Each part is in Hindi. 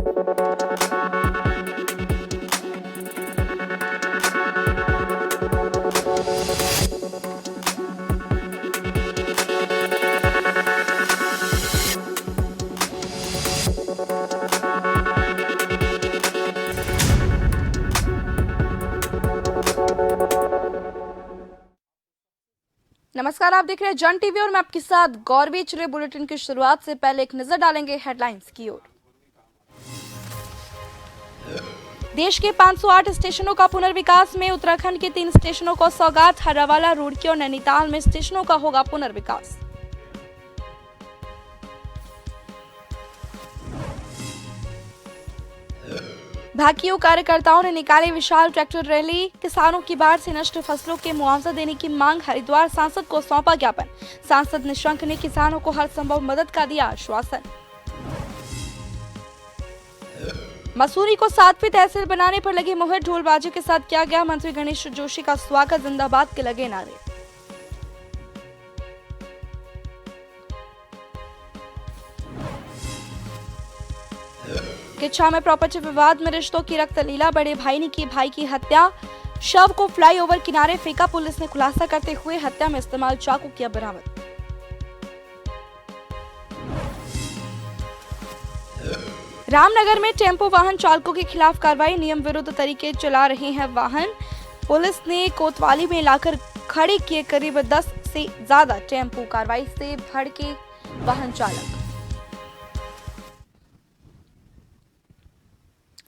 नमस्कार, आप देख रहे हैं जन टीवी और मैं आपके साथ गौरवी। चलिए बुलेटिन की शुरुआत से पहले एक नजर डालेंगे हेडलाइंस की ओर। देश के 508 स्टेशनों का पुनर्विकास में उत्तराखंड के 3 स्टेशनों को सौगात। हर्रावाला, रुड़की और नैनीताल में स्टेशनों का होगा पुनर्विकास। भाकियू कार्यकर्ताओं ने निकाली विशाल ट्रैक्टर रैली। किसानों की बाढ़ से नष्ट फसलों के मुआवजा देने की मांग। हरिद्वार सांसद को सौंपा ज्ञापन। सांसद निशंक ने किसानों को हर संभव मदद का दिया आश्वासन। मसूरी को 7वीं तहसील बनाने पर लगी मुहर। ढोलबाजी के साथ किया गया मंत्री गणेश जोशी का स्वागत। जिंदाबाद के लगे नारे। किच्छा में प्रॉपर्टी विवाद में रिश्तों की रक्तलीला। बड़े भाई ने की भाई की हत्या। शव को फ्लाईओवर किनारे फेंका। पुलिस ने खुलासा करते हुए हत्या में इस्तेमाल चाकू किया बरामद। रामनगर में टेम्पो वाहन चालकों के खिलाफ कार्रवाई। नियम विरुद्ध तरीके चला रहे हैं वाहन। पुलिस ने कोतवाली में लाकर खड़े किए करीब 10 से ज्यादा टेम्पो। कार्रवाई से भड़के वाहन चालक।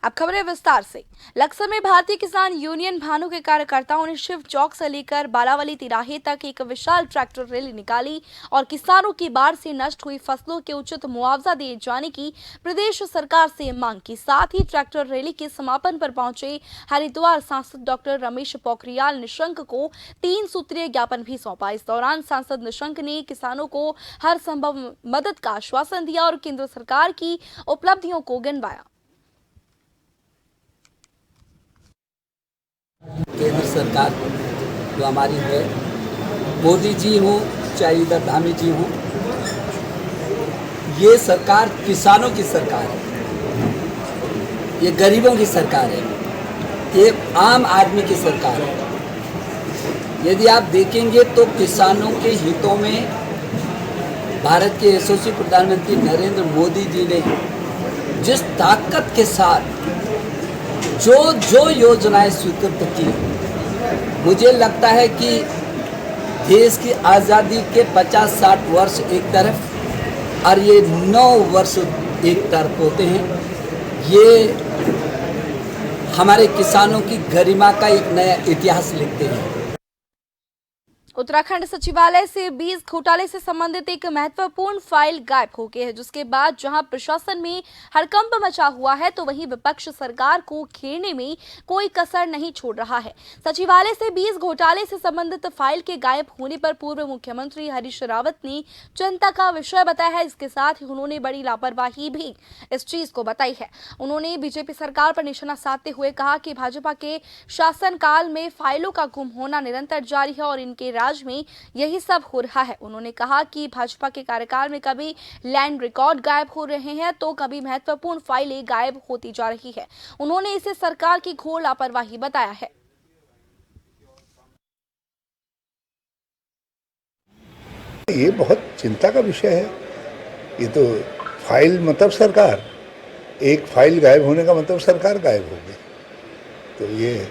अब खबरें विस्तार से। लक्सर में भारतीय किसान यूनियन भानु के कार्यकर्ताओं ने शिव चौक से लेकर बालावली तिराहे तक एक विशाल ट्रैक्टर रैली निकाली और किसानों की बाढ़ से नष्ट हुई फसलों के उचित मुआवजा दिए जाने की प्रदेश सरकार से मांग की। साथ ही ट्रैक्टर रैली के समापन पर पहुंचे हरिद्वार सांसद डॉक्टर रमेश पोखरियाल निशंक को 3 सूत्रीय ज्ञापन भी सौंपा। इस दौरान सांसद निशंक ने किसानों को हर संभव मदद का आश्वासन दिया और केंद्र सरकार की उपलब्धियों को गिनवाया। केंद्र सरकार जो हमारी है, मोदी जी हों चाहे इधर धामी जी हों, ये सरकार किसानों की सरकार है, ये गरीबों की सरकार है, ये आम आदमी की सरकार है। यदि आप देखेंगे तो किसानों के हितों में भारत के यशस्वी प्रधानमंत्री नरेंद्र मोदी जी ने जिस ताकत के साथ जो योजनाएं स्वीकृत की, मुझे लगता है कि देश की आज़ादी के 50-60 वर्ष एक तरफ और ये 9 वर्ष एक तरफ होते हैं। ये हमारे किसानों की गरिमा का एक नया इतिहास लिखते हैं। उत्तराखंड सचिवालय से बीज घोटाले से संबंधित एक महत्वपूर्ण फाइल गायब हो गई है, जिसके बाद जहां प्रशासन में हड़कंप मचा हुआ है तो वहीं विपक्ष सरकार को घेरने में कोई कसर नहीं छोड़ रहा है। सचिवालय से बीज घोटाले से संबंधित फाइल के गायब होने पर पूर्व मुख्यमंत्री हरीश रावत ने चिंता का विषय बताया है। इसके साथ ही उन्होंने बड़ी लापरवाही भी इस चीज को बताई है। उन्होंने बीजेपी सरकार पर निशाना साधते हुए कहा कि भाजपा के शासनकाल में फाइलों का गुम होना निरंतर जारी है और इनके राज्य में यही सब हो रहा है। उन्होंने कहा कि भाजपा के कार्यकाल में कभी लैंड रिकॉर्ड गायब हो रहे हैं तो कभी महत्वपूर्ण फाइलें गायब होती जा रही है। उन्होंने इसे सरकार की घोर लापरवाही बताया है। ये बहुत चिंता का विषय है। ये तो फाइल मतलब सरकार, एक फाइल गायब होने का मतलब सरकार गायब हो गई। तो ये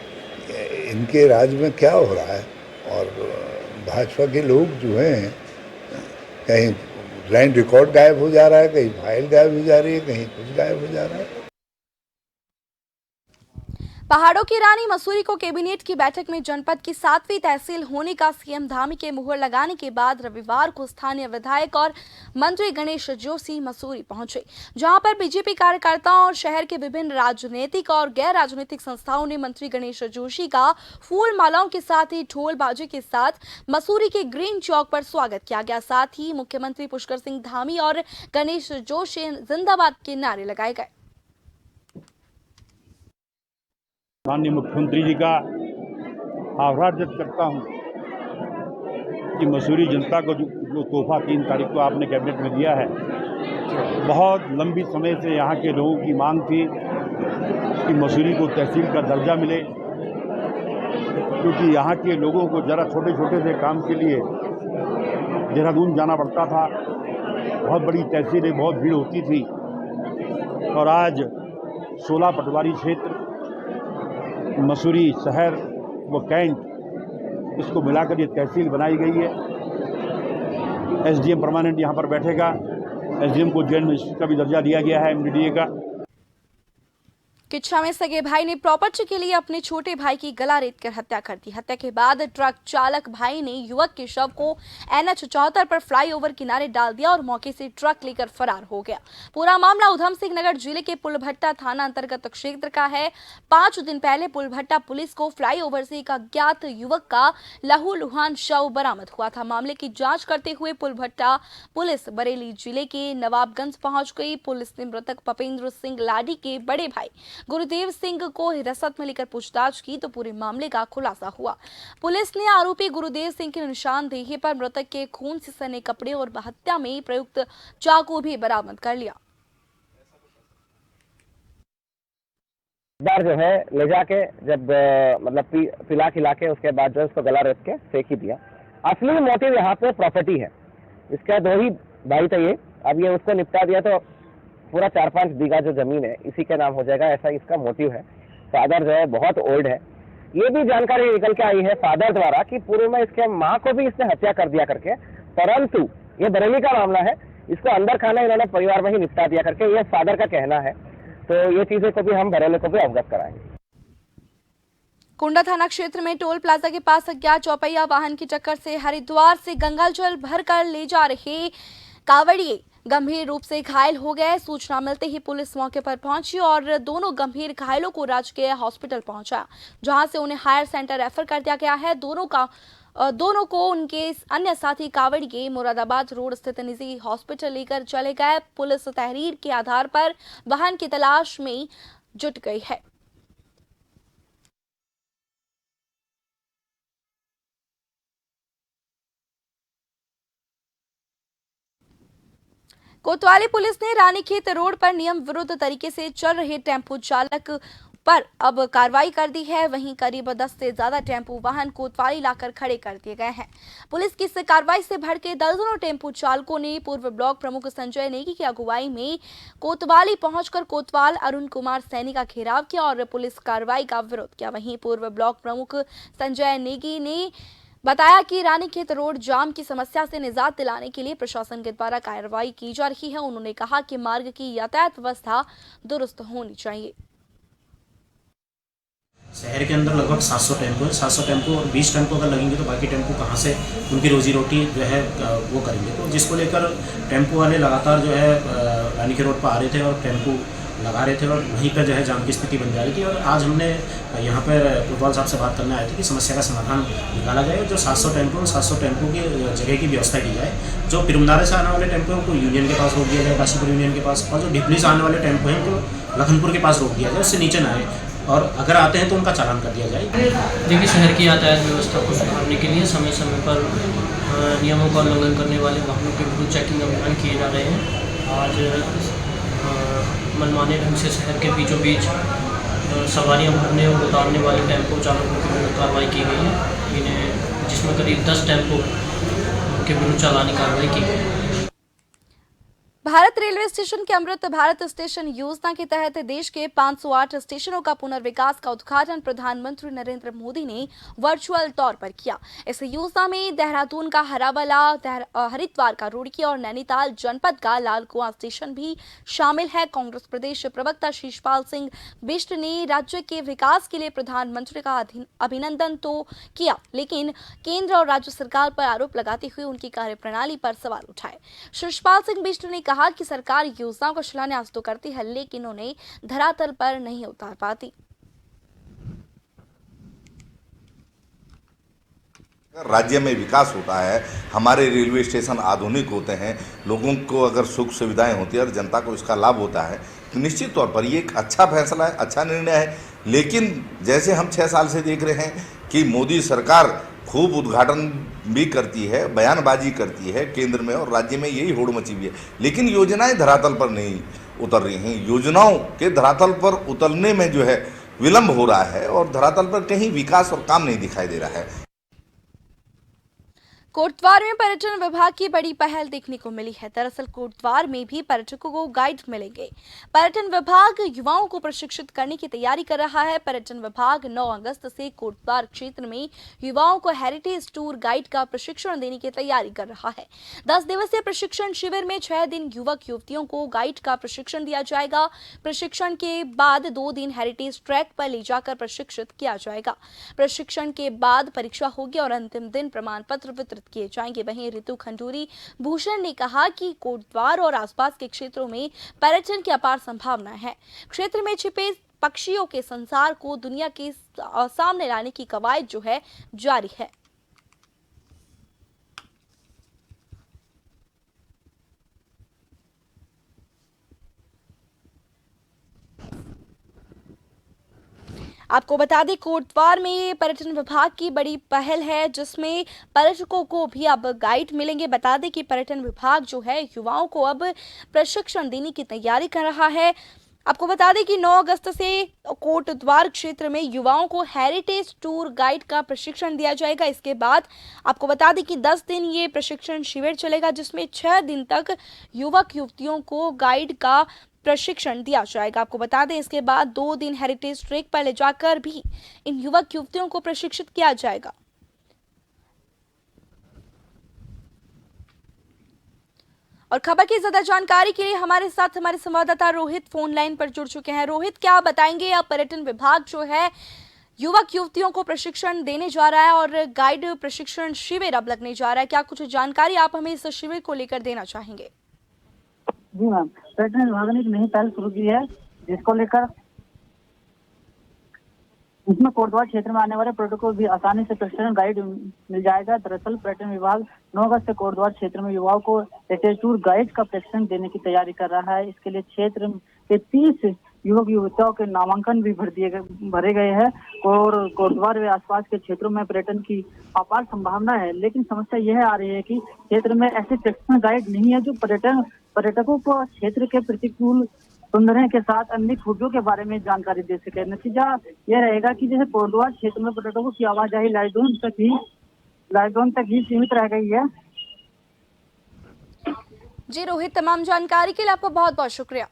इनके राज्य में क्या हो रहा है। और भाजपा के लोग जो हैं, कहीं लैंड रिकॉर्ड गायब हो जा रहा है, कहीं फाइल गायब हो जा रही है, कहीं कुछ गायब हो जा रहा है। पहाड़ों की रानी मसूरी को कैबिनेट की बैठक में जनपद की 7वीं तहसील होने का सीएम धामी के मुहर लगाने के बाद रविवार को स्थानीय विधायक और मंत्री गणेश जोशी मसूरी पहुंचे, जहां पर बीजेपी कार्यकर्ताओं और शहर के विभिन्न राजनीतिक और गैर राजनीतिक संस्थाओं ने मंत्री गणेश जोशी का फूल मालाओं के साथ ही ढोल बाजे के साथ मसूरी के ग्रीन चौक पर स्वागत किया गया। साथ ही मुख्यमंत्री पुष्कर सिंह धामी और गणेश जोशी जिंदाबाद के नारे लगाए गए। माननीय मुख्यमंत्री जी का आभार व्यक्त करता हूं कि मसूरी जनता को जो तोहफा 3 तारीख को आपने कैबिनेट में दिया है, बहुत लंबी समय से यहाँ के लोगों की मांग थी कि मसूरी को तहसील का दर्जा मिले, क्योंकि यहाँ के लोगों को ज़रा छोटे छोटे से काम के लिए देहरादून जाना पड़ता था। बहुत बड़ी तहसील है, बहुत भीड़ होती थी। और आज 16 पटवारी क्षेत्र, मसूरी शहर व कैंट, इसको मिलाकर ये तहसील बनाई गई है। एसडीएम परमानेंट यहाँ पर बैठेगा। एसडीएम को जॉइंट मजिस्ट्रेट का भी दर्जा दिया गया है, एमडीडीए का। किच्छा में सगे भाई ने प्रॉपर्टी के लिए अपने छोटे भाई की गला रेतकर हत्या कर दी। हत्या के बाद ट्रक चालक भाई ने युवक के शव को NH 74 पर फ्लाईओवर किनारे डाल दिया और मौके से ट्रक लेकर फरार हो गया। पूरा मामला उधम सिंह नगर जिले के पुलभट्टा थाना अंतर्गत क्षेत्र का है। 5 दिन पहले पुलभट्टा पुलिस को फ्लाईओवर से एक अज्ञात युवक का लहूलुहान शव बरामद हुआ था। मामले की जाँच करते हुए पुलभट्टा पुलिस बरेली जिले के नवाबगंज पहुंच गई। पुलिस ने मृतक पपेंद्र सिंह लाडी के बड़े भाई गुरुदेव सिंह को हिरासत में लेकर पूछताछ की तो पूरे मामले का खुलासा हुआ। पुलिस ने आरोपी गुरुदेव सिंह की निशानदेही पर मृतक के खून से सने कपड़े और हत्या में प्रयुक्त चाकू भी बरामद कर लिया। जो है ले जाके जब मतलब पिला खिला के उसके बाद जो उसको गला रेत के फेंक ही दिया। असली मोटिव यहाँ पे प्रॉपर्टी है। इसका 2 ही भाई थे ये, अब ये उसको निपटा दिया तो पूरा 4-5 बीघा जो जमीन है इसी के नाम हो जाएगा, ऐसा इसका मोटिव है। फादर जो है बहुत ओल्ड है। ये भी जानकारी निकल के आई है फादर द्वारा कि पूर्व में इसके माँ को भी इसने हत्या कर दिया करके, परंतु ये बरेली का मामला है, इसको अंदर खाना इन्होंने परिवार में ही निपटा दिया करके, ये फादर का कहना है। तो ये चीजें को भी हम बरेली को भी अवगत कराएंगे। कुंडा थाना क्षेत्र में टोल प्लाजा के पास अज्ञात चौपहिया वाहन की टक्कर से हरिद्वार से गंगाजल भरकर ले जा रहे कांवड़िए गंभीर रूप से घायल हो गए। सूचना मिलते ही पुलिस मौके पर पहुंची और दोनों गंभीर घायलों को राजकीय हॉस्पिटल पहुंचा, जहां से उन्हें हायर सेंटर रेफर कर दिया गया है। दोनों को उनके अन्य साथी कांवड़िए मुरादाबाद रोड स्थित निजी हॉस्पिटल लेकर चले गए। पुलिस तहरीर के आधार पर वाहन की तलाश में जुट गई है। कोतवाली पुलिस ने रानीखेत रोड पर नियम विरुद्ध तरीके से चल रहे टेम्पो चालक पर अब कार्रवाई कर दी है। वहीं करीब 10 से ज्यादा टेम्पो वाहन कोतवाली लाकर खड़े कर दिए गए हैं। पुलिस की इस कार्रवाई से भड़के दर्जनों टेम्पो चालकों ने पूर्व ब्लॉक प्रमुख संजय नेगी की अगुवाई में कोतवाली पहुंचकर कोतवाल अरुण कुमार सैनी का घेराव किया और पुलिस कार्रवाई का विरोध किया। वहीं पूर्व ब्लॉक प्रमुख संजय नेगी ने बताया कि रानीखेत रोड जाम की समस्या से निजात दिलाने के लिए प्रशासन के द्वारा कार्रवाई की जा रही है। उन्होंने कहा कि मार्ग की यातायात व्यवस्था दुरुस्त होनी चाहिए। शहर के अंदर लगभग 700 टेम्पो है। 700 टेम्पो और 20 टेम्पो अगर लगेंगे तो बाकी टेम्पो कहाँ से उनकी रोजी रोटी जो है वो करेंगे। तो जिसको लेकर टेम्पो वाले लगातार जो है रानीखेत रोड पर आ रहे थे और टेम्पो लगा रहे थे और वहीं पर जो है जाम की स्थिति बन जा रही थी। और आज हमने यहाँ पर कोतवाल साहब से बात करने आए थे कि समस्या का समाधान निकाला जाए। जो 700 टेम्पो की जगह की व्यवस्था की जाए। जो पिरुमदारे से आने वाले टेम्पो हैं उनको यूनियन के पास रोक दिया जाए, काशीपुर यूनियन के पास, और जो ढिपली से आने वाले टेम्पो हैं उनको लखनपुर के पास रोक दिया जाए, उससे नीचे ना आए और अगर आते हैं तो उनका चालान कर दिया जाए। देखिए, शहर की यातायात व्यवस्था को सुधारने के लिए समय समय पर नियमों का उल्लंघन करने वाले वाहनों के विरुद्ध चेकिंग अभियान किए जा रहे हैं। आज मनमाने ढंग से शहर के बीचों बीच सवारियां भरने और उतारने वाले टेम्पो चालकों के विरुद्ध कार्रवाई की गई है। इन्हें जिसमें करीब 10 टेम्पो के विरुद्ध चालानी कार्रवाई की गई है। भारत रेलवे स्टेशन के अमृत भारत स्टेशन योजना के तहत देश के 508 स्टेशनों का पुनर्विकास का उद्घाटन प्रधानमंत्री नरेंद्र मोदी ने वर्चुअल तौर पर किया। इस योजना में देहरादून का हरावला, हरिद्वार का रुड़की और नैनीताल जनपद का लालकुआं स्टेशन भी शामिल है। कांग्रेस प्रदेश प्रवक्ता शीशपाल सिंह बिष्ट ने राज्य के विकास के लिए प्रधानमंत्री का अभिनंदन तो किया, लेकिन केंद्र और राज्य सरकार पर आरोप लगाते हुए उनकी कार्यप्रणाली पर सवाल उठाए। शीशपाल सिंह बिष्ट ने कहा कि सरकार योजनाओं का शिलान्यास तो करती है, लेकिन उन्हें धरातल पर नहीं उतार पाती। राज्य में विकास होता है, हमारे रेलवे स्टेशन आधुनिक होते हैं, लोगों को अगर सुख सुविधाएं होती है और जनता को इसका लाभ होता है तो निश्चित तौर पर ये एक अच्छा फैसला है, अच्छा निर्णय है। लेकिन जैसे हम 6 साल से देख रहे हैं कि मोदी सरकार खूब उद्घाटन भी करती है, बयानबाजी करती है केंद्र में और राज्य में, यही होड़ मची हुई है। लेकिन योजनाएं धरातल पर नहीं उतर रही हैं। योजनाओं के धरातल पर उतरने में जो है विलंब हो रहा है और धरातल पर कहीं विकास और काम नहीं दिखाई दे रहा है। कोटद्वार में पर्यटन विभाग की बड़ी पहल देखने को मिली है। दरअसल कोटद्वार में भी पर्यटकों को गाइड मिलेंगे। पर्यटन विभाग युवाओं को प्रशिक्षित करने की तैयारी कर रहा है। पर्यटन विभाग 9 अगस्त से कोटद्वार क्षेत्र में युवाओं को हेरिटेज टूर गाइड का प्रशिक्षण देने की तैयारी कर रहा है। 10 दिवसीय प्रशिक्षण शिविर में 6 दिन युवक युवतियों को गाइड का प्रशिक्षण दिया जाएगा। प्रशिक्षण के बाद 2 दिन हेरिटेज ट्रैक पर ले जाकर प्रशिक्षित किया जाएगा। प्रशिक्षण के बाद परीक्षा होगी और अंतिम दिन प्रमाण पत्र वितरित किए जाएंगे। वहीं ऋतु खंडूरी भूषण ने कहा कि कोटद्वार और आसपास के क्षेत्रों में पर्यटन की अपार संभावना है। क्षेत्र में छिपे पक्षियों के संसार को दुनिया के सामने लाने की कवायद जो है जारी है। आपको बता दें कोटद्वार में पर्यटन विभाग की बड़ी पहल है, जिसमें पर्यटकों को भी अब गाइड मिलेंगे। बता दें कि पर्यटन विभाग जो है युवाओं को अब प्रशिक्षण देने की तैयारी कर रहा है। आपको बता दें कि 9 अगस्त से कोटद्वार क्षेत्र में युवाओं को हेरिटेज टूर गाइड का प्रशिक्षण दिया जाएगा। इसके बाद आपको बता दें कि 10 दिन ये प्रशिक्षण शिविर चलेगा, जिसमें 6 दिन तक युवक युवतियों को गाइड का प्रशिक्षण दिया जाएगा। आपको बता दें इसके बाद 2 दिन हेरिटेज ट्रैक पर ले जाकर भी इन युवक युवतियों को प्रशिक्षित किया जाएगा। और खबर की ज्यादा जानकारी के लिए हमारे साथ हमारे संवाददाता रोहित फोन लाइन पर जुड़ चुके हैं। रोहित, क्या बताएंगे, अब पर्यटन विभाग जो है युवक युवतियों को प्रशिक्षण देने जा रहा है और गाइड प्रशिक्षण शिविर अब लगने जा रहा है, क्या कुछ जानकारी आप हमें इस शिविर को लेकर देना चाहेंगे? जी मैम, पर्यटन विभाग ने एक नई पहल शुरू की है, जिसको लेकर इसमें कोटद्वार क्षेत्र में आने वाले पर्यटकों को भी आसानी से प्रशिक्षण गाइड मिल जाएगा। दरअसल पर्यटन विभाग 9 अगस्त से कोटद्वार क्षेत्र में युवाओं को हेरिटेज टूर गाइड का प्रशिक्षण देने की तैयारी कर रहा है। इसके लिए क्षेत्र के 30 युवक युवतियों के नामांकन भी भरे गए हैं और कोटद्वार व आसपास के क्षेत्रों में पर्यटन की अपार संभावना है। लेकिन समस्या यह आ रही है कि क्षेत्र में ऐसे प्रशिक्षण गाइड नहीं है जो पर्यटकों को क्षेत्र के प्रतिकूल सौंदर्य के साथ अन्य खूबियों के बारे में जानकारी दे सके। नतीजा यह रहेगा कि जैसे कोटद्वार क्षेत्र में पर्यटकों की आवाजाही लॉकडाउन तक ही सीमित रह गई है। जी रोहित, तमाम जानकारी के लिए आपका बहुत बहुत शुक्रिया।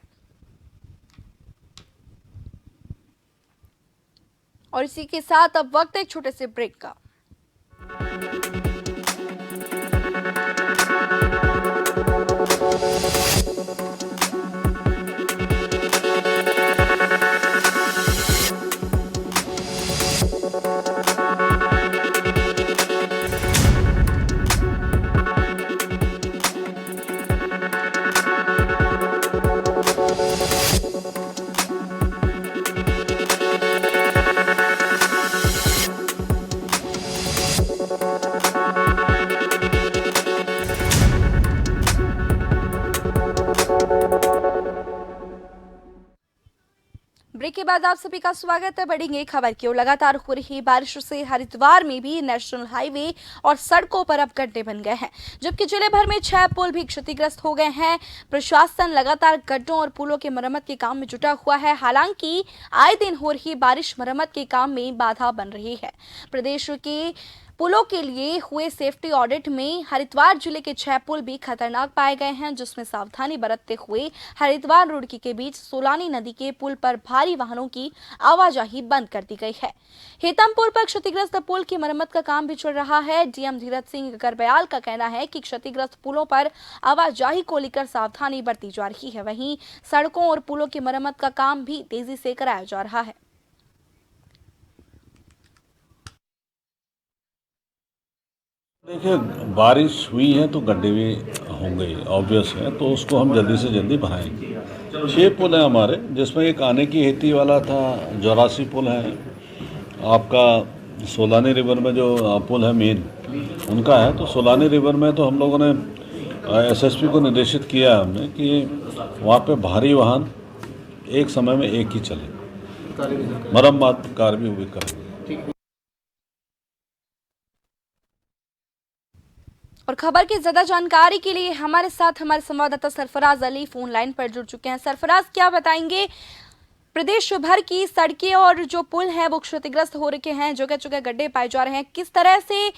और इसी के साथ अब वक्त है एक छोटे से ब्रेक का। ब्रेक के बाद आप सभी का स्वागत है। बढ़ेंगे खबर की ओर। लगातार हो रही बारिश से हरिद्वार में भी नेशनल हाईवे और सड़कों पर अब गड्ढे बन गए हैं, जबकि जिले भर में 6 पुल भी क्षतिग्रस्त हो गए हैं। प्रशासन लगातार गड्ढों और पुलों के मरम्मत के काम में जुटा हुआ है। हालांकि आए दिन हो रही बारिश मरम्मत के काम में बाधा बन रही है। प्रदेश के पुलों के लिए हुए सेफ्टी ऑडिट में हरिद्वार जिले के 6 पुल भी खतरनाक पाए गए हैं, जिसमें सावधानी बरतते हुए हरिद्वार रुड़की के बीच सोलानी नदी के पुल पर भारी वाहनों की आवाजाही बंद कर दी गई है। हेतमपुर पर क्षतिग्रस्त पुल की मरम्मत का काम भी चल रहा है। डीएम धीरज सिंह गर्ब्याल का कहना है कि क्षतिग्रस्त पुलों पर आवाजाही को लेकर सावधानी बरती जा रही है। वहीं सड़कों और पुलों की मरम्मत का काम भी तेजी से कराया जा रहा है। देखिए, बारिश हुई है तो गड्ढे भी होंगे, ऑब्वियस है, तो उसको हम जल्दी से जल्दी भराएंगे। 6 पुल हैं हमारे, जिसमें एक आने की हेती वाला था, 84 पुल है, आपका सोलानी रिवर में जो पुल है मेन उनका है। तो सोलानी रिवर में तो हम लोगों ने एसएसपी को निर्देशित किया है हमने कि वहाँ पे भारी वाहन एक समय में एक ही चले, मरम्मत कार्य भी हुए करेंगे। और खबर की ज्यादा जानकारी के लिए हमारे साथ हमारे संवाददाता सरफराज अली फोन लाइन पर जुड़ चुके हैं। सरफराज, क्या बताएंगे, प्रदेश भर की सड़कें और जो पुल हैं वो क्षतिग्रस्त हो रखे हैं, जगह जगह गड्ढे पाए जा रहे हैं, किस तरह से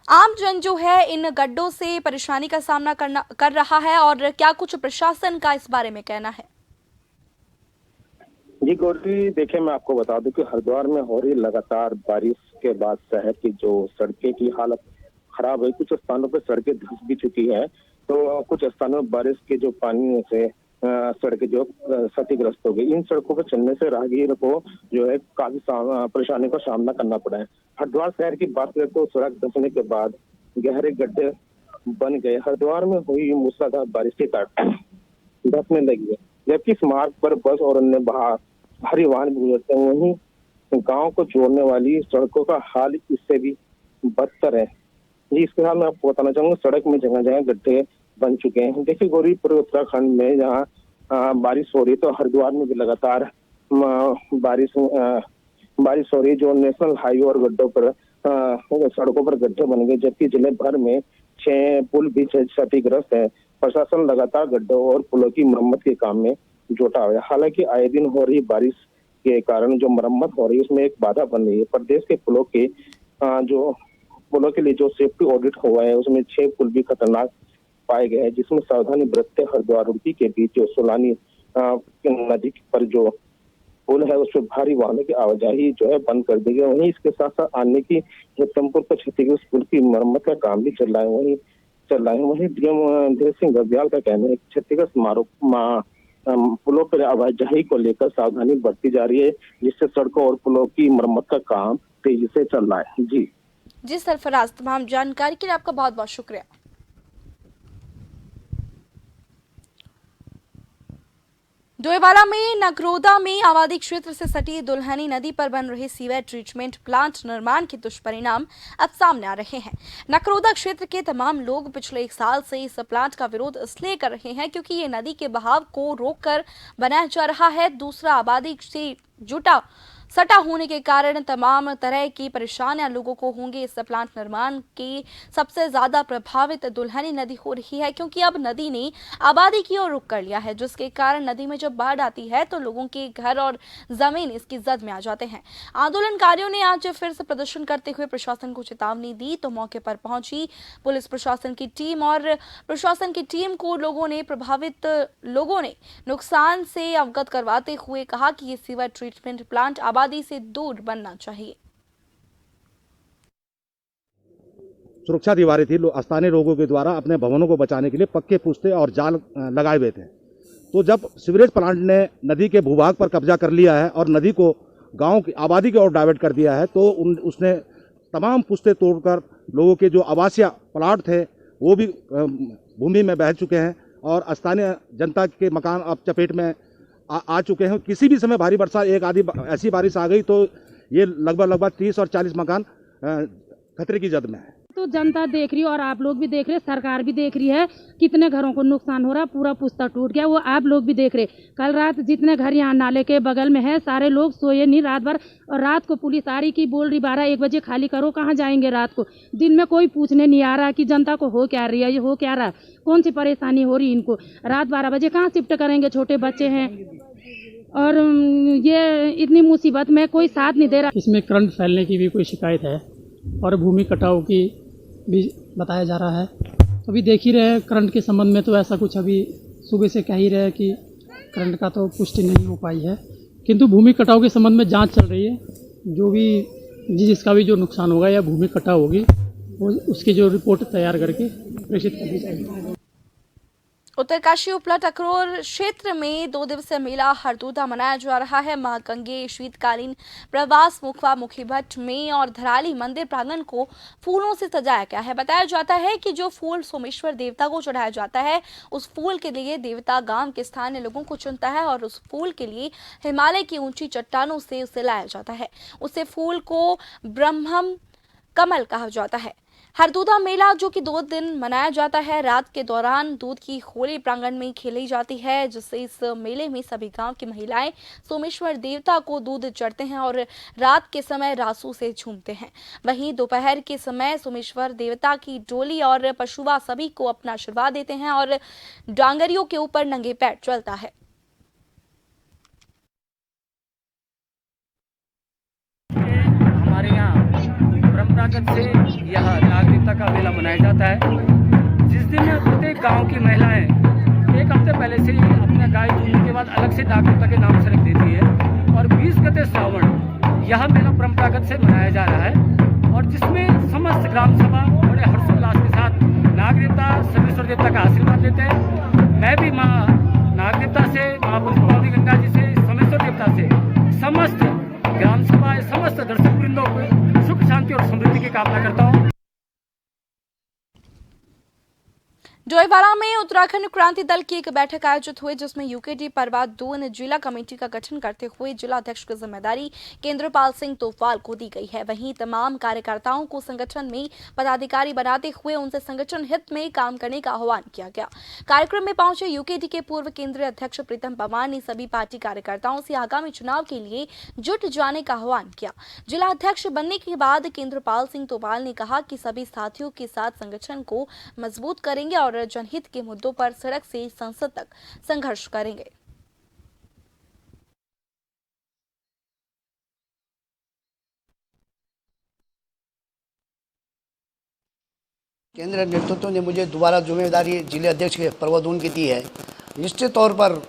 आम जन जो है इन गड्ढों से परेशानी का सामना कर रहा है और क्या कुछ प्रशासन का इस बारे में कहना है? जी गौरी, देखिए मैं आपको बता दूं कि हरिद्वार में हो रही लगातार बारिश के बाद शहर की जो सड़कें की हालत खराब है, कुछ स्थानों पर सड़कें धंस भी चुकी है, तो कुछ स्थानों में बारिश के जो पानी से सड़कें जो क्षतिग्रस्त हो गई। इन सड़कों पर चलने से राहगीर को जो है काफी परेशानी का सामना करना पड़ा है। हरिद्वार शहर की बात करें तो सड़क धंसने के बाद गहरे गड्ढे बन गए। हरिद्वार में हुई मूसलाधार बारिश के कारण धंसने लगी है, जबकि इस मार्ग पर बस और अन्य भारी वाहन भी गुजरते हैं। वहीं गांव को जोड़ने वाली सड़कों का हाल इससे भी बदतर है। जी, इसके साथ मैं आपको बताना चाहूंगा, सड़क में जगह जगह गड्ढे बन चुके हैं। देखिए गौरी, पूरे उत्तराखंड में जहाँ बारिश हो रही है तो हरिद्वार में भी लगातार बारिश हो रही है। जो नेशनल हाईवे और गड्ढों पर सड़कों पर गड्ढे बन गए, जबकि जिले भर में 6 पुल भी क्षतिग्रस्त है। प्रशासन लगातार गड्ढों और पुलों की मरम्मत के काम में जुटा हुआ है। हालांकि आए दिन हो रही बारिश के कारण जो मरम्मत हो रही है उसमें एक बाधा बन रही है। प्रदेश के पुलों के लिए जो सेफ्टी ऑडिट हुआ है उसमें 6 पुल भी खतरनाक पाए गए हैं, जिसमें सावधानी बरतते हरिद्वार रुड़की के बीच जो सोलानी नदी पर जो पुल है उस पर भारी वाहनों की आवाजाही जो है बंद कर दी गई। वहीं इसके साथ साथ आने की हेतमपुर पर क्षतिग्रस्त पुल की मरम्मत का काम भी चल रहा है। वहीं डीएम धीरज सिंह गर्ब्याल का कहना है कि क्षतिग्रस्त पुलों पर आवाजाही को लेकर सावधानी बरती जा रही है, जिससे सड़कों और पुलों की मरम्मत का काम तेजी से चल रहा है। जी सरफराज, तमाम जानकारी के लिए आपका बहुत बहुत शुक्रिया। डोईवाला में नगरोदा में आबादी क्षेत्र से सटी दुल्हनी नदी पर बन रहे सीवेज ट्रीटमेंट प्लांट निर्माण के दुष्परिणाम अब सामने आ रहे हैं। नगरोदा क्षेत्र के तमाम लोग पिछले 1 साल से इस प्लांट का विरोध इसलिए कर रहे हैं क्योंकि ये नदी के बहाव को रोककर बनाया जा रहा है। दूसरा, आबादी से सटा होने के कारण तमाम तरह की परेशानियां लोगों को होंगी। इस प्लांट निर्माण की सबसे ज्यादा प्रभावित दुल्हनी नदी हो रही है, क्योंकि अब नदी ने आबादी की ओर रुख कर लिया है, जिसके कारण नदी में जब बाढ़ आती है तो लोगों के घर और जमीन इसकी जद में आ जाते हैं। आंदोलनकारियों ने आज फिर से प्रदर्शन करते हुए प्रशासन को चेतावनी दी तो मौके पर पहुंची पुलिस प्रशासन की टीम और प्रशासन की टीम को प्रभावित लोगों ने नुकसान से अवगत करवाते हुए कहा कि ये सीवर ट्रीटमेंट प्लांट आबादी से दूर बनना चाहिए। सुरक्षा दीवारें थी, स्थानीय लोगों के द्वारा अपने भवनों को बचाने के लिए पक्के पुस्ते और जाल लगाए हुए थे। तो जब सीवरेज प्लांट ने नदी के भूभाग पर कब्जा कर लिया है और नदी को गांव की आबादी की ओर डाइवर्ट कर दिया है, तो उसने तमाम पुस्ते तोड़कर लोगों के जो आवासीय प्लाट थे वो भी भूमि में बह चुके हैं और स्थानीय जनता के मकान अब चपेट में आ चुके हैं। किसी भी समय भारी वर्षा, एक आधी ऐसी बारिश आ गई तो ये लगभग 30 और 40 मकान खतरे की जद में है। तो जनता देख रही है और आप लोग भी देख रहे, सरकार भी देख रही है कितने घरों को नुकसान हो रहा, पूरा पुस्ता टूट गया, वो आप लोग भी देख रहे। कल रात जितने घर यहाँ नाले के बगल में है सारे लोग सोए नहीं रात भर, और रात को पुलिस आ रही की बोल रही 12-1 बजे खाली करो, कहाँ जाएंगे रात को। दिन में कोई पूछने नहीं आ रहा कि जनता को हो क्या रही है, ये हो क्या रहा, कौन सी परेशानी हो रही इनको। रात 12 बजे कहाँ शिफ्ट करेंगे, छोटे बच्चे हैं और ये इतनी मुसीबत में कोई साथ नहीं दे रहा। इसमें करंट फैलने की भी कोई शिकायत है और भूमि कटाव की भी बताया जा रहा है। अभी देख ही रहे करंट के संबंध में, तो ऐसा कुछ अभी सुबह से कह ही रहे कि करंट का तो पुष्टि नहीं हो पाई है, किंतु भूमि कटाव के संबंध में जांच चल रही है। जो भी जिसका भी जो नुकसान होगा या भूमि कटाव होगी वो उसकी जो रिपोर्ट तैयार करके प्रेषित कर दी जाएगी। उत्तरकाशी उपला टकरोर क्षेत्र में 2 दिवसीय मेला हरदोदा मनाया जा रहा है। महागंगे शीतकालीन प्रवास मुखवा मुखीभट्ट में और धराली मंदिर प्रांगण को फूलों से सजाया गया है। बताया जाता है कि जो फूल सोमेश्वर देवता को चढ़ाया जाता है उस फूल के लिए देवता गांव के स्थानीय लोगों को चुनता है और उस फूल के लिए हिमालय की ऊंची चट्टानों से उसे लाया जाता है। उसे फूल को ब्रह्मम कमल कहा जाता है। हरदूदा मेला जो कि 2 दिन मनाया जाता है, रात के दौरान दूध की होली प्रांगण में खेली जाती है, जिससे इस मेले में सभी गांव की महिलाएं सोमेश्वर देवता को दूध चढ़ते हैं और रात के समय रासू से झूमते हैं। वहीं दोपहर के समय सोमेश्वर देवता की डोली और पशुआ सभी को अपना आशीर्वाद देते हैं और डांगरियों के ऊपर नंगे पैर चलता है। हमारे यहाँ परंपरागत से यह नाग देवता का मेला मनाया जाता है, जिस दिन प्रत्येक गांव की महिलाएं एक हफ्ते पहले से ही अपना गाय दूधने के बाद अलग से नाग देवता के नाम से रख देती है और 20 गते श्रावण यह मेला परंपरागत से मनाया जा रहा है और जिसमें समस्त ग्राम सभा बड़े हर्षोल्लास के साथ नाग देवता सोमेश्वर देवता का आशीर्वाद लेते हैं। मैं भी माँ नाग देवता से, माँ पुष्पावती गंगा जी से, सोमेश्वर देवता से समस्त ग्राम सभा, समस्त दर्शक वृंदों को सुख शांति और समृद्धि की कामना करता हूँ। डोईवाला में उत्तराखंड क्रांति दल की एक बैठक आयोजित हुई, जिसमें यूकेडी परवादून जिला कमेटी का गठन करते हुए जिला अध्यक्ष की जिम्मेदारी केंद्रपाल सिंह तोफवाल को दी गई है। वहीं तमाम कार्यकर्ताओं को संगठन में पदाधिकारी बनाते हुए उनसे संगठन हित में काम करने का आह्वान किया गया। कार्यक्रम में पहुंचे यूकेडी के पूर्व केंद्रीय अध्यक्ष प्रीतम पवार ने सभी पार्टी कार्यकर्ताओं से आगामी चुनाव के लिए जुट जाने का आह्वान किया। जिला अध्यक्ष बनने के बाद केंद्रपाल सिंह तोफवाल ने कहा कि सभी साथियों के साथ संगठन को मजबूत करेंगे और जनहित के मुद्दों पर सड़क से संसद तक संघर्ष करेंगे। केंद्रीय नेतृत्व ने मुझे दोबारा जिम्मेदारी जिले अध्यक्ष के परवादून की दी है। निश्चित तौर पर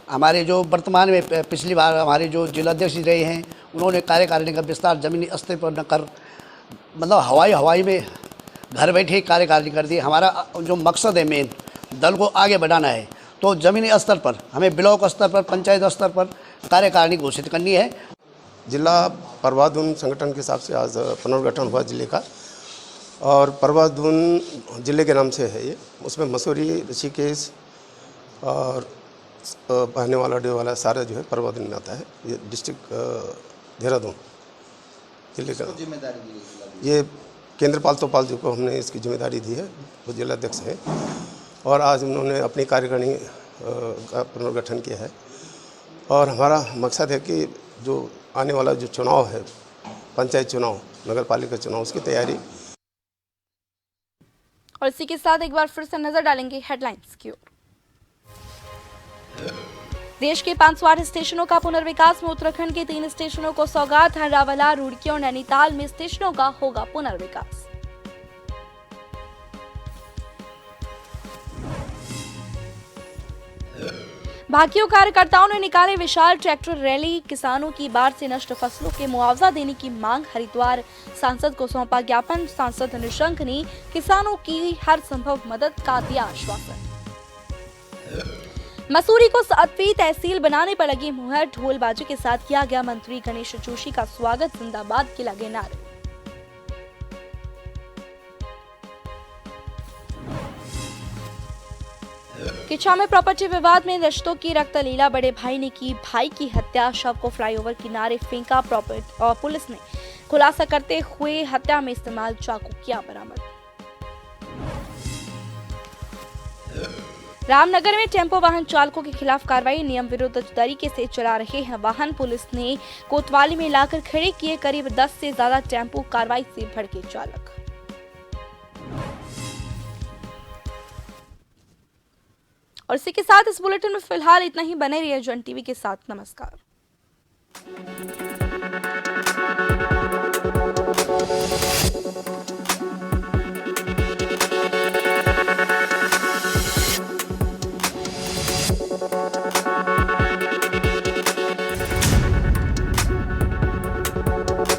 हमारे जो वर्तमान में पिछली बार हमारे जो जिला अध्यक्ष रहे हैं, उन्होंने कार्यकारिणी का विस्तार जमीनी स्तर पर न कर मतलब हवाई में घर बैठे ही कार्यकारिणी कर दी। हमारा जो मकसद है मेन दल को आगे बढ़ाना है, तो ज़मीनी स्तर पर हमें ब्लॉक स्तर पर, पंचायत स्तर पर कार्यकारिणी घोषित करनी है। जिला परवादून संगठन के हिसाब से आज पुनर्गठन हुआ जिले का, और परवादून जिले के नाम से है ये। उसमें मसूरी, ऋषिकेश और बहनेवाला, डेवाला सारा जो है परवादून में आता है। ये डिस्ट्रिक्ट देहरादून जिले का जिम्मेदारी ये केंद्रपाल तोपाल जी को हमने इसकी जिम्मेदारी दी है, वो जिला अध्यक्ष है। और आज उन्होंने अपनी कार्यकारिणी का पुनर्गठन किया है और हमारा मकसद है कि जो आने वाला जो चुनाव है, पंचायत चुनाव, नगर पालिका चुनाव, उसकी तैयारी। और इसी के साथ एक बार फिर से नजर डालेंगे हेडलाइंस की ओर। देश के 508 स्टेशनों का पुनर्विकास में उत्तराखंड के 3 स्टेशनों को सौगात। हर्रावाला, रुड़की और नैनीताल में स्टेशनों का होगा पुनर्विकास। भाकियों कार्यकर्ताओं ने निकाले विशाल ट्रैक्टर रैली। किसानों की बाढ़ से नष्ट फसलों के मुआवजा देने की मांग। हरिद्वार सांसद को सौंपा ज्ञापन। सांसद निशंक ने किसानों की हर संभव मदद का दिया आश्वासन। मसूरी को 7वीं तहसील बनाने पर लगी मुहर। ढोल बाजे के साथ किया गया मंत्री गणेश जोशी का स्वागत। जिंदाबाद के लगे नारे। किच्छा में प्रॉपर्टी विवाद में रिश्तों की रक्तलीला। बड़े भाई ने की भाई की हत्या। शव को फ्लाईओवर किनारे फेंका। और पुलिस ने खुलासा करते हुए हत्या में इस्तेमाल चाकू किया बरामद। रामनगर में टेम्पो वाहन चालकों के खिलाफ कार्रवाई। नियम विरुद्ध तरीके से चला रहे हैं वाहन। पुलिस ने कोतवाली में लाकर खड़े किए करीब 10 से ज्यादा टेम्पो। कार्रवाई से भड़के चालक। और इसी के साथ इस बुलेटिन में फिलहाल इतना ही। बने रहिए जन टीवी के साथ। नमस्कार।